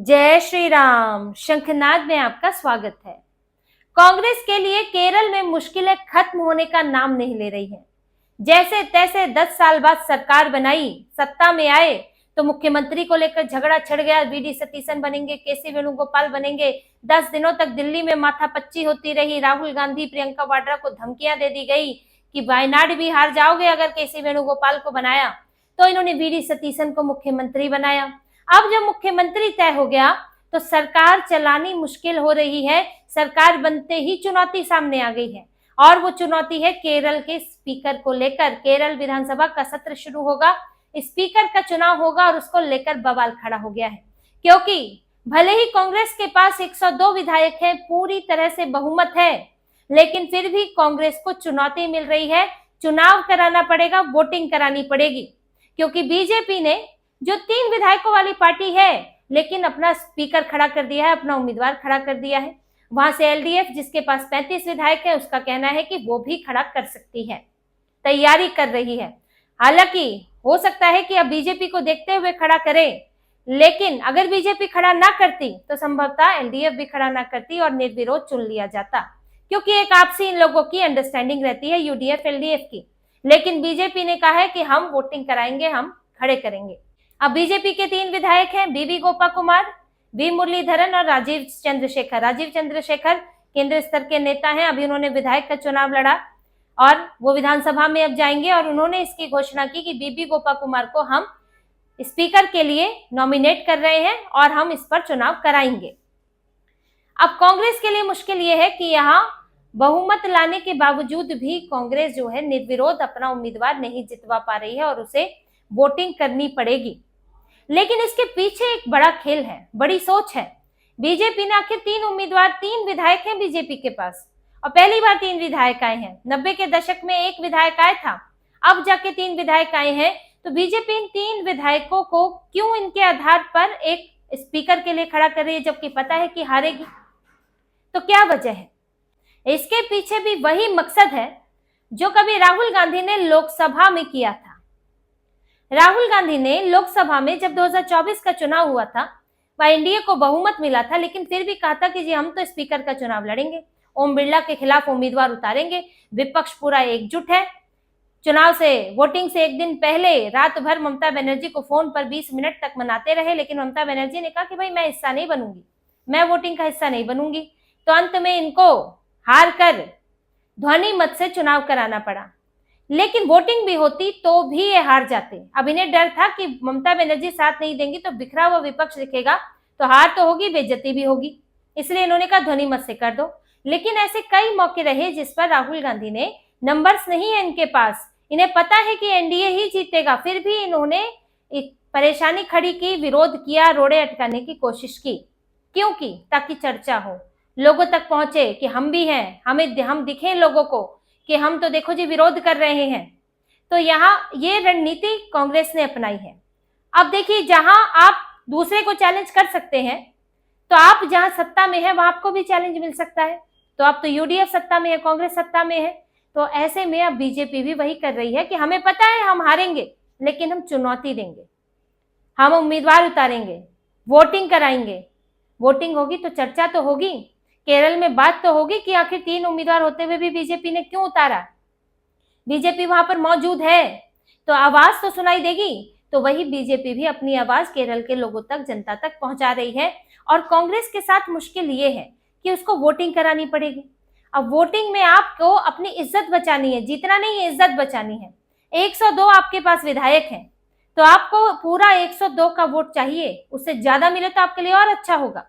जय श्री राम। शंखनाद में आपका स्वागत है। कांग्रेस के लिए केरल में मुश्किलें खत्म होने का नाम नहीं ले रही हैं। जैसे तैसे 10 साल बाद सरकार बनाई, सत्ता में आए तो मुख्यमंत्री को लेकर झगड़ा छिड़ गया। वीडी सतीशन बनेंगे, केसी वेणुगोपाल बनेंगे। 10 दिनों तक दिल्ली में माथापच्ची होती रही। राहुल गांधी, प्रियंका वाड्रा को धमकियां दे दी गई कि वायनाड भी हार जाओगे अगर केसी वेणुगोपाल को बनाया। तो इन्होंने वीडी सतीशन को मुख्यमंत्री बनाया। अब जब मुख्यमंत्री तय हो गया तो सरकार चलानी मुश्किल हो रही है। सरकार बनते ही चुनौती सामने आ गई है और वो चुनौती है केरल के स्पीकर को लेकर। केरल विधानसभा का सत्र शुरू होगा, स्पीकर का चुनाव होगा और उसको लेकर बवाल खड़ा हो गया है। क्योंकि भले ही कांग्रेस के पास 102 विधायक हैं, पूरी तरह से बहुमत है, लेकिन फिर भी कांग्रेस को चुनौती मिल रही है। चुनाव कराना पड़ेगा, वोटिंग करानी पड़ेगी, क्योंकि बीजेपी ने जो 3 विधायकों वाली पार्टी है लेकिन अपना स्पीकर खड़ा कर दिया है, अपना उम्मीदवार खड़ा कर दिया है। वहां से एलडीएफ जिसके पास 35 विधायक है, उसका कहना है कि वो भी खड़ा कर सकती है, तैयारी कर रही है। हालांकि हो सकता है कि अब बीजेपी को देखते हुए खड़ा करे, लेकिन अगर बीजेपी खड़ा ना करती तो संभवतः एलडीएफ भी खड़ा ना करती और निर्विरोध चुन लिया जाता, क्योंकि एक आपसी इन लोगों की अंडरस्टैंडिंग रहती है यूडीएफ एलडीएफ की। लेकिन बीजेपी ने कहा है कि हम वोटिंग कराएंगे, हम खड़े करेंगे। अब बीजेपी के 3 विधायक हैं, बीवी गोपा कुमार, वी मुरलीधरन और राजीव चंद्रशेखर। राजीव चंद्रशेखर केंद्र स्तर के नेता हैं। अभी उन्होंने विधायक का चुनाव लड़ा और वो विधानसभा में अब जाएंगे और उन्होंने इसकी घोषणा की कि बीबी गोपा कुमार को हम स्पीकर के लिए नॉमिनेट कर रहे हैं और हम इस पर चुनाव कराएंगे। अब कांग्रेस के लिए मुश्किल ये है कि यहाँ बहुमत लाने के बावजूद भी कांग्रेस जो है निर्विरोध अपना उम्मीदवार नहीं जितवा पा रही है और उसे वोटिंग करनी पड़ेगी। लेकिन इसके पीछे एक बड़ा खेल है, बड़ी सोच है। बीजेपी ने आखिर 3 उम्मीदवार, 3 विधायक हैं बीजेपी के पास और पहली बार 3 विधायक आए हैं। 90 के दशक में 1 विधायक आया था, अब जाके 3 विधायक आए हैं। तो बीजेपी इन 3 विधायकों को क्यों इनके आधार पर एक स्पीकर के लिए खड़ा कर रही है, जबकि पता है कि हारेगी? तो क्या वजह है? इसके पीछे भी वही मकसद है जो कभी राहुल गांधी ने लोकसभा में किया था। राहुल गांधी ने लोकसभा में जब 2024 का चुनाव हुआ था, वह एनडीए को बहुमत मिला था, लेकिन फिर भी कहा था कि जी हम तो स्पीकर का चुनाव लड़ेंगे, ओम बिरला के खिलाफ उम्मीदवार उतारेंगे, विपक्ष पूरा एकजुट है। चुनाव से, वोटिंग से एक दिन पहले रात भर ममता बनर्जी को फोन पर 20 मिनट तक मनाते रहे, लेकिन ममता बनर्जी ने कहा कि भाई मैं हिस्सा नहीं बनूंगी, मैं वोटिंग का हिस्सा नहीं बनूंगी। तो अंत में इनको हार कर ध्वनि मत से चुनाव कराना पड़ा। लेकिन वोटिंग भी होती तो भी ये हार जाते। अब इन्हें डर था कि ममता बनर्जी साथ नहीं देंगी तो बिखरा हुआ विपक्ष दिखेगा, तो हार तो होगी, बेइज्जती भी होगी। इसलिए इन्होंने कहा ध्वनि मत से कर दो। लेकिन ऐसे कई मौके रहे जिस पर राहुल गांधी ने, नंबर्स नहीं है इनके पास, इन्हें पता है कि एनडीए ही जीतेगा, फिर भी इन्होंने एक परेशानी खड़ी की, विरोध किया, रोड़े अटकाने की कोशिश की। क्यों की? ताकि चर्चा हो, लोगों तक पहुंचे कि हम भी हैं, हम दिखें लोगों को कि हम तो देखो जी विरोध कर रहे हैं। तो यहाँ ये रणनीति कांग्रेस ने अपनाई है। अब देखिए, जहां आप दूसरे को चैलेंज कर सकते हैं, तो आप जहां सत्ता में है वहां आपको भी चैलेंज मिल सकता है। तो अब तो यूडीएफ सत्ता में है, कांग्रेस सत्ता में है, तो ऐसे में अब बीजेपी भी वही कर रही है कि हमें पता है हम हारेंगे, लेकिन हम चुनौती देंगे, हम उम्मीदवार उतारेंगे, वोटिंग कराएंगे। वोटिंग होगी तो चर्चा तो होगी, केरल में बात तो होगी कि आखिर 3 उम्मीदवार होते हुए भी बीजेपी ने क्यों उतारा। बीजेपी वहां पर मौजूद है तो आवाज तो सुनाई देगी। तो वही बीजेपी भी अपनी आवाज केरल के लोगों तक, जनता तक पहुंचा रही है। और कांग्रेस के साथ मुश्किल ये है कि उसको वोटिंग करानी पड़ेगी। अब वोटिंग में आपको अपनी इज्जत बचानी है, जीतना नहीं है, इज्जत बचानी है। 102 आपके पास विधायक हैं, तो आपको पूरा 102 का वोट चाहिए। उससे ज्यादा मिले तो आपके लिए और अच्छा होगा,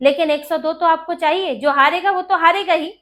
लेकिन 102 तो आपको चाहिए। जो हारेगा वो तो हारेगा ही।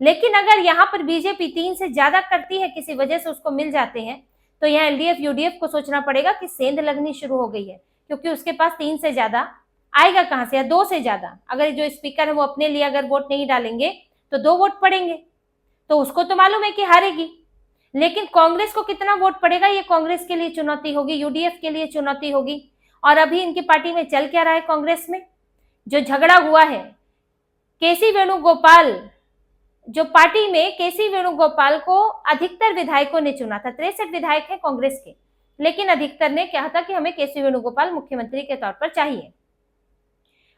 लेकिन अगर यहाँ पर बीजेपी 3 से ज्यादा करती है, किसी वजह से उसको मिल जाते हैं, तो यहाँ एलडीएफ यूडीएफ को सोचना पड़ेगा कि सेंध लगनी शुरू हो गई है, क्योंकि उसके पास 3 से ज्यादा आएगा कहां से, या 2 से ज्यादा। अगर जो स्पीकर है वो अपने लिए अगर वोट नहीं डालेंगे तो 2 वोट पड़ेंगे, तो उसको तो मालूम है कि हारेगी। लेकिन कांग्रेस को कितना वोट पड़ेगा, ये कांग्रेस के लिए चुनौती होगी, यूडीएफ के लिए चुनौती होगी। और अभी इनकी पार्टी में चल क्या रहा है, कांग्रेस में जो झगड़ा हुआ है, केसी वेणुगोपाल, जो पार्टी में केसी वेणुगोपाल को अधिकतर विधायकों ने चुना था, 63 विधायक हैं कांग्रेस के, लेकिन अधिकतर ने कहा था कि हमें केसी वेणुगोपाल मुख्यमंत्री के तौर पर चाहिए।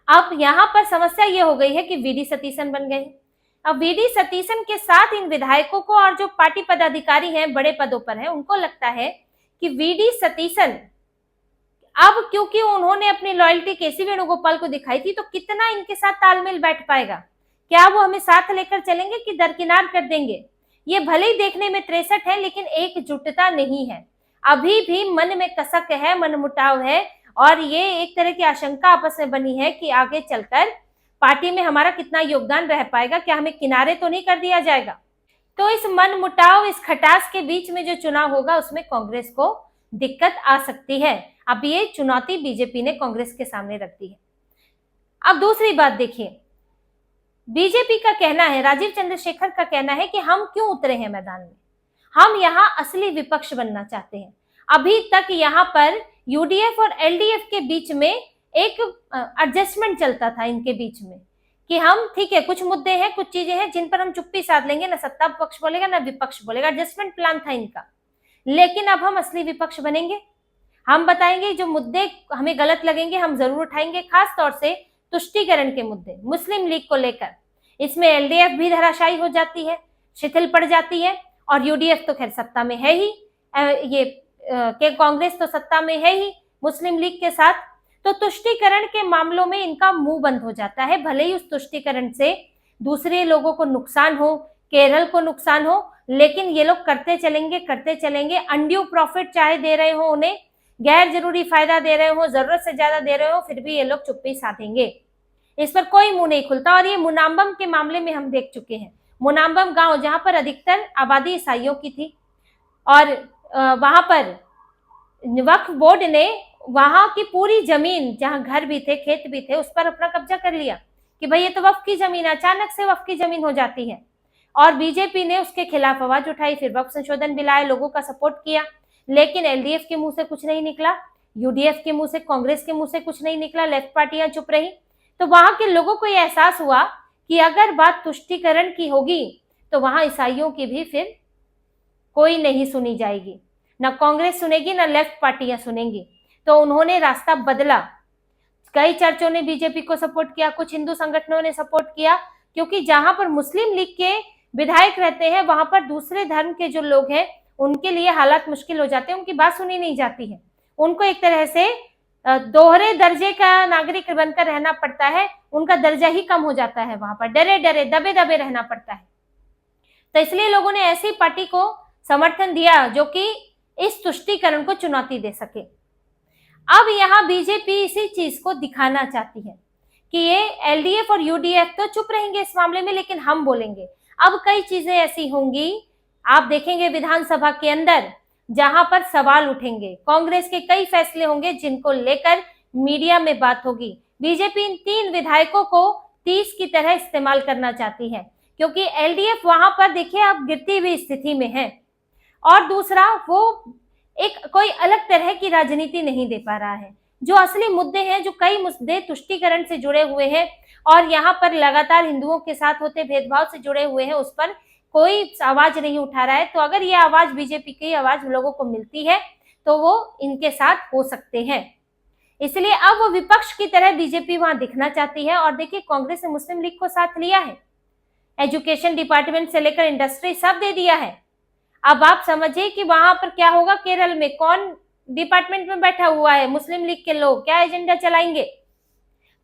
अब यहाँ पर समस्या ये हो गई है कि वीडी सतीशन बन गए। अब वीडी सतीशन के साथ इन विधायकों को और जो पार्टी पदाधिकारी हैं, बड़े पदों पर हैं, उनको लगता है कि वीडी सतीशन अब क्योंकि उन्होंने अपनी लॉयल्टी केसी वेणुगोपाल को दिखाई थी, तो कितना इनके साथ तालमेल बैठ पाएगा, क्या वो हमें साथ लेकर चलेंगे कि दरकिनार कर देंगे। ये भले ही देखने में 63 है, लेकिन एकजुटता नहीं है, अभी भी मन में कसक है, मनमुटाव है, और ये एक तरह की आशंका आपस में बनी है कि आगे चलकर पार्टी में हमारा कितना योगदान रह पाएगा, क्या हमें किनारे तो नहीं कर दिया जाएगा। तो इस मनमुटाव, इस खटास के बीच में जो चुनाव होगा उसमें कांग्रेस को दिक्कत आ सकती है। अब ये चुनौती बीजेपी ने कांग्रेस के सामने रख दी है। अब दूसरी बात देखिए, बीजेपी का कहना है, राजीव चंद्रशेखर का कहना है कि हम क्यों उतरे हैं मैदान में, हम यहाँ असली विपक्ष बनना चाहते हैं। अभी तक यहाँ पर यूडीएफ और एलडीएफ के बीच में एक एडजस्टमेंट चलता था इनके बीच में कि हम ठीक है, कुछ मुद्दे हैं, कुछ चीजें हैं जिन पर हम चुप्पी साध लेंगे, ना सत्ता पक्ष बोलेगा ना विपक्ष बोलेगा, एडजस्टमेंट प्लान था इनका। लेकिन अब हम असली विपक्ष बनेंगे, हम बताएंगे जो मुद्दे हमें गलत लगेंगे हम जरूर उठाएंगे, खास तौर से तुष्टीकरण के मुद्दे, मुस्लिम लीग को लेकर। इसमें एलडीएफ भी धराशायी हो जाती है, शिथिल पड़ जाती है, और यूडीएफ तो खैर सत्ता में है ही, ये कांग्रेस तो सत्ता में है ही मुस्लिम लीग के साथ। तो तुष्टीकरण के मामलों में इनका मुंह बंद हो जाता है, भले ही उस तुष्टीकरण से दूसरे लोगों को नुकसान हो, केरल को नुकसान हो, लेकिन ये लोग करते चलेंगे। अनड्यू प्रॉफिट चाहे दे रहे हो उन्हें, गैर जरूरी फायदा दे रहे हो, जरूरत से ज्यादा दे रहे हो, फिर भी ये लोग चुप्पी साधेंगे, इस पर कोई मुंह नहीं खुलता। और ये मुनाम्बम के मामले में हम देख चुके हैं, मुनाम्बम गांव जहां पर अधिकतर आबादी ईसाइयों की थी, और वहां पर वक्फ बोर्ड ने वहां की पूरी जमीन, जहां घर भी थे, खेत भी थे, उस पर अपना कब्जा कर लिया कि भाई ये तो वक्फ की जमीन, अचानक से वक्फ की जमीन हो जाती है। और बीजेपी ने उसके खिलाफ आवाज उठाई, फिर वक्फ संशोधन बिल आए, लोगों का सपोर्ट किया, लेकिन एलडीएफ के मुंह से कुछ नहीं निकला, यूडीएफ के मुंह से, कांग्रेस के मुंह से कुछ नहीं निकला, लेफ्ट पार्टियां चुप रही। तो वहां के लोगों को यह एहसास हुआ कि अगर बात तुष्टीकरण की होगी तो वहां ईसाइयों की भी फिर कोई नहीं सुनी जाएगी, ना कांग्रेस सुनेगी ना लेफ्ट पार्टियां सुनेंगी। तो उन्होंने रास्ता बदला, कई चर्चों ने बीजेपी को सपोर्ट किया, कुछ हिंदू संगठनों ने सपोर्ट किया, क्योंकि जहां पर मुस्लिम लीग के विधायक रहते हैं वहां पर दूसरे धर्म के जो लोग हैं उनके लिए हालात मुश्किल हो जाते हैं, उनकी बात सुनी नहीं जाती है, उनको एक तरह से दोहरे दर्जे का नागरिक बनकर रहना पड़ता है, उनका दर्जा ही कम हो जाता है, वहां पर डरे डरे दबे दबे रहना पड़ता है। तो इसलिए लोगों ने ऐसी पार्टी को समर्थन दिया जो कि इस तुष्टीकरण को चुनौती दे सके। अब यहाँ बीजेपी इसी चीज को दिखाना चाहती है कि ये एलडीएफ और यूडीएफ तो चुप रहेंगे इस मामले में, लेकिन हम बोलेंगे। अब कई चीजें ऐसी होंगी, आप देखेंगे विधानसभा के अंदर, जहां पर सवाल उठेंगे, कांग्रेस के कई फैसले होंगे जिनको लेकर मीडिया में बात होगी। बीजेपी इन 3 विधायकों को 30 की तरह इस्तेमाल करना चाहती है, क्योंकि एलडीएफ वहां पर देखिए अब गिरती हुई स्थिति में है, और दूसरा वो एक कोई अलग तरह की राजनीति नहीं दे पा रहा है। जो असली मुद्दे हैं, जो कई मुद्दे तुष्टीकरण से जुड़े हुए हैं और यहाँ पर लगातार हिंदुओं के साथ होते भेदभाव से जुड़े हुए हैं, उस पर कोई आवाज नहीं उठा रहा है। तो अगर ये आवाज बीजेपी की आवाज लोगों को मिलती है तो वो इनके साथ हो सकते हैं। इसलिए अब वो विपक्ष की तरह बीजेपी वहां दिखना चाहती है। और देखिए, कांग्रेस ने मुस्लिम लीग को साथ लिया है, एजुकेशन डिपार्टमेंट से लेकर इंडस्ट्री सब दे दिया है। अब आप समझिए कि वहां पर क्या होगा, केरल में कौन डिपार्टमेंट में बैठा हुआ है, मुस्लिम लीग के लोग क्या एजेंडा चलाएंगे।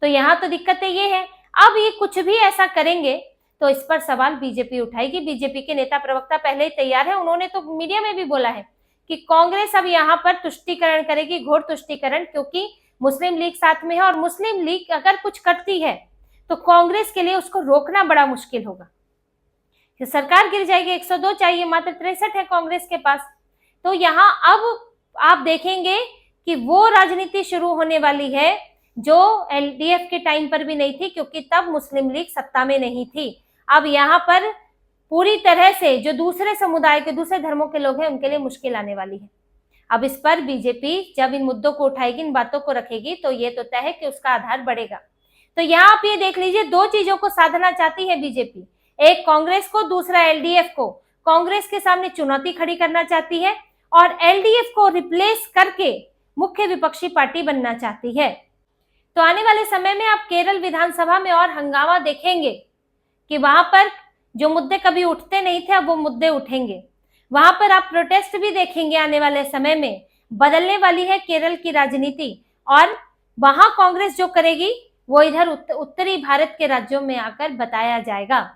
तो यहाँ तो दिक्कतें ये है। अब ये कुछ भी ऐसा करेंगे तो इस पर सवाल बीजेपी उठाएगी। बीजेपी के नेता प्रवक्ता पहले ही तैयार है, उन्होंने तो मीडिया में भी बोला है कि कांग्रेस अब यहाँ पर तुष्टीकरण करेगी, घोर तुष्टीकरण, क्योंकि मुस्लिम लीग साथ में है और मुस्लिम लीग अगर कुछ करती है तो कांग्रेस के लिए उसको रोकना बड़ा मुश्किल होगा, सरकार गिर जाएगी। 102 चाहिए, मात्र 63 है कांग्रेस के पास। तो यहाँ अब आप देखेंगे कि वो राजनीति शुरू होने वाली है जो एलडीएफ के टाइम पर भी नहीं थी, क्योंकि तब मुस्लिम लीग सत्ता में नहीं थी। अब यहाँ पर पूरी तरह से जो दूसरे समुदाय के, दूसरे धर्मों के लोग हैं, उनके लिए मुश्किल आने वाली है। अब इस पर बीजेपी जब इन मुद्दों को उठाएगी, इन बातों को रखेगी, तो ये तो तय है कि उसका आधार बढ़ेगा। तो यहाँ आप ये देख लीजिए, 2 चीजों को साधना चाहती है बीजेपी, एक कांग्रेस को, दूसरा एलडीएफ को। कांग्रेस के सामने चुनौती खड़ी करना चाहती है और एलडीएफ को रिप्लेस करके मुख्य विपक्षी पार्टी बनना चाहती है। तो आने वाले समय में आप केरल विधानसभा में और हंगामा देखेंगे कि वहां पर जो मुद्दे कभी उठते नहीं थे अब वो मुद्दे उठेंगे। वहां पर आप प्रोटेस्ट भी देखेंगे आने वाले समय में। बदलने वाली है केरल की राजनीति और वहां कांग्रेस जो करेगी वो इधर उत्तरी भारत के राज्यों में आकर बताया जाएगा।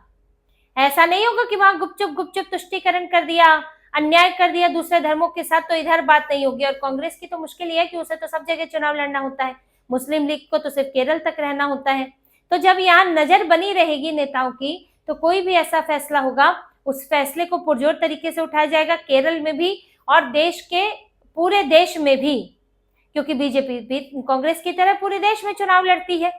ऐसा नहीं होगा कि वहां गुपचुप तुष्टीकरण कर दिया, अन्याय कर दिया दूसरे धर्मों के साथ तो इधर बात नहीं होगी। और कांग्रेस की तो मुश्किल ये है कि उसे तो सब जगह चुनाव लड़ना होता है, मुस्लिम लीग को तो सिर्फ केरल तक रहना होता है। तो जब यहाँ नजर बनी रहेगी नेताओं की तो कोई भी ऐसा फैसला होगा उस फैसले को पुरजोर तरीके से उठाया जाएगा, केरल में भी और देश के पूरे देश में भी, क्योंकि बीजेपी भी कांग्रेस की तरह पूरे देश में चुनाव लड़ती है।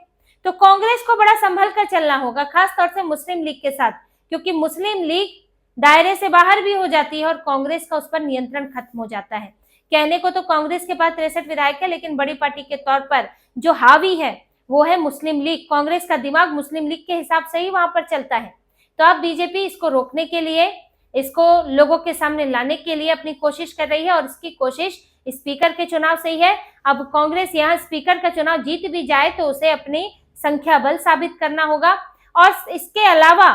तो कांग्रेस को बड़ा संभल कर चलना होगा, खासतौर से मुस्लिम लीग के साथ, क्योंकि मुस्लिम लीग दायरे से बाहर भी हो जाती है और कांग्रेस का उस पर नियंत्रण खत्म हो जाता है। कहने को तो कांग्रेस के पास 63 विधायक है, लेकिन बड़ी पार्टी के तौर पर जो हावी है वो है मुस्लिम लीग। कांग्रेस का दिमाग मुस्लिम लीग के हिसाब से ही वहां पर चलता है। तो अब बीजेपी इसको रोकने के लिए, इसको लोगों के सामने लाने के लिए अपनी कोशिश कर रही है और इसकी कोशिश स्पीकर के चुनाव से ही है। अब कांग्रेस यहाँ स्पीकर का चुनाव जीत भी जाए तो उसे अपनी संख्या बल साबित करना होगा। और इसके अलावा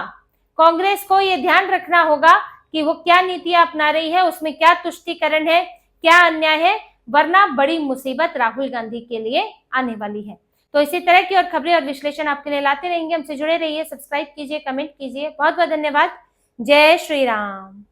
कांग्रेस को ये ध्यान रखना होगा कि वो क्या नीतियां अपना रही है, उसमें क्या तुष्टीकरण है, क्या अन्याय है, वरना बड़ी मुसीबत राहुल गांधी के लिए आने वाली है। तो इसी तरह की और खबरें और विश्लेषण आपके लिए लाते रहेंगे। हमसे जुड़े रहिए, सब्सक्राइब कीजिए, कमेंट कीजिए। बहुत बहुत धन्यवाद। जय श्री राम।